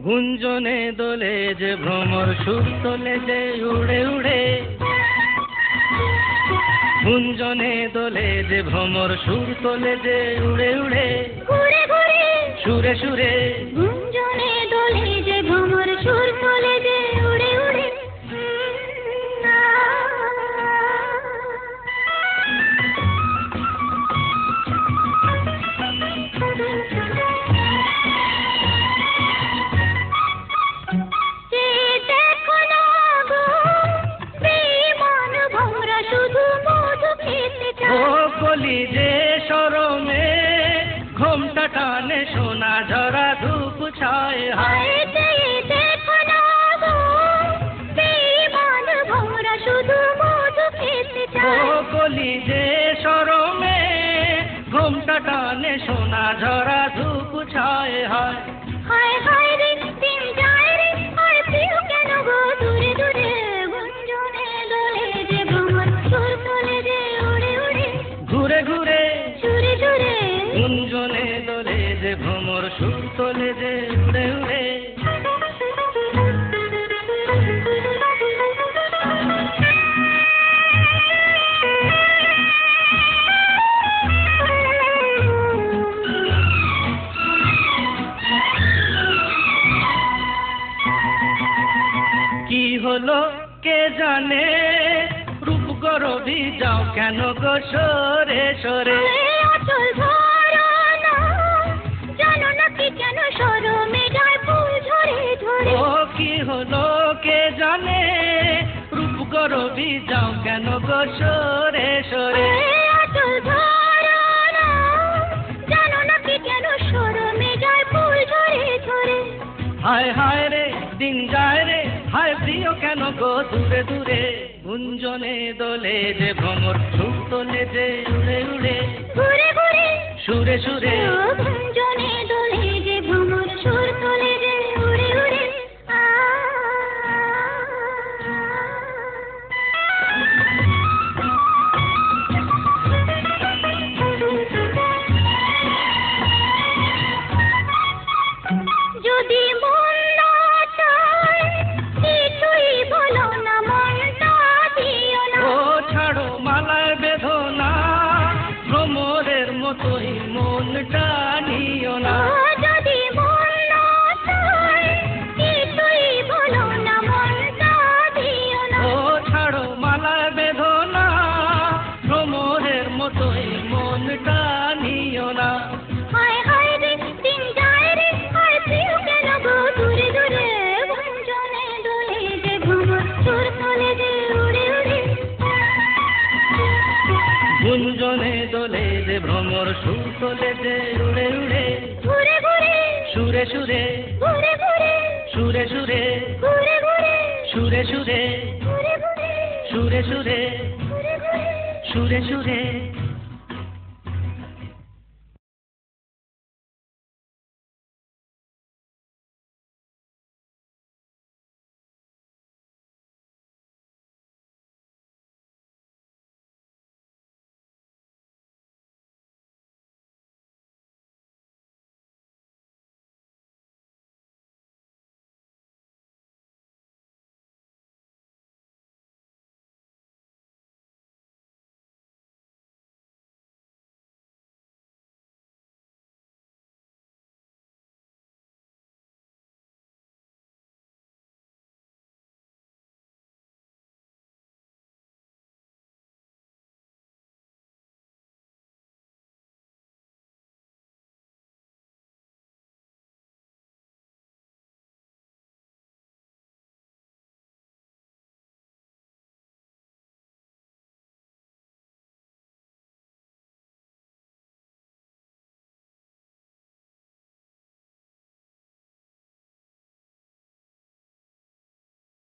গুঞ্জনে দোলে যে ভ্রমর সুর তোলে যে উড়ে উড়ে, গুঞ্জনে দোলে যে ভ্রমর সুর তোলে যে উড়ে উড়ে, ঘুরে ঘুরে সুরে সুরে গুঞ্জনে দোলে যে ভ্রমর সুর তোলে যে উড়ে উড়ে। কলি যে শরমে ঘোমটা টানে সোনা ঝরা ধূপ ছায় হায়, কলি যে শরমে ঘোমটা টানে সোনা ঝরা ধূপ ছায় হায়। হায় হায় রে দিন যায় রে, আর প্রিয় কেন গো দূরে দূরে, গুঞ্জনে দোলে যে ভ্রমর সুর তোলে যে উড়ে উড়ে, ঘুরে ঘুরে সুরে সুরে গুঞ্জনে দোলে যে ভ্রমর সুর তোলে যে উড়ে উড়ে। কি হলো কে জানে, রূপ গরবি যাও কেন গো সরে সরে, অচল ধারণা জানো না কি কেন শরমে যায় ফুল ঝরে ঝরে। ও কি হলো কে জানে, রূপ গরবি যাও কেন গো সরে সরে, অচল ধারণা জানো না কি কেন শরমে যায় ফুল ঝরে ঝরে। হায় হায় রে দিন যায় রে, হায় প্রিয় কেন গো দূরে দূরে, গুঞ্জনে দোলে যে ভ্রমর সুর তোলে যে উড়ে উড়ে, ঘুরে ঘুরে সুরে সুরে গুঞ্জনে দোলে যে ভ্রমর সুর তোলে যে উড়ে উড়ে। যদি মন না চায় কিছুই বলো না, মনটা দিও না। ও ছাড়ো মালায় বেঁধো না, ভ্রমরের মতোই মনটা নিও না। যদি মন না চায় কিছুই বলো না, মনটা দিও না। ও ছাড়ো মালায় বেঁধো না, ভ্রমরের মতোই মনটা নিও না। হায় হায় রে দিন যায় রে, আর প্রিয় কেন গো দূরে দূরে, গুঞ্জনে দোলে যে ভ্রমর সুর তোলে যে উড়ে উড়ে, গুঞ্জনে দোলে যে ভ্রমর সুর তোলে যে উড়ে উড়ে, ঘুরে ঘুরে সুরে সুরে ঘুরে ঘুরে সুরে সুরে ঘুরে ঘুরে সুরে সুরে ঘুরে ঘুরে সুরে সুরে ঘুরে ঘুরে সুরে সুরে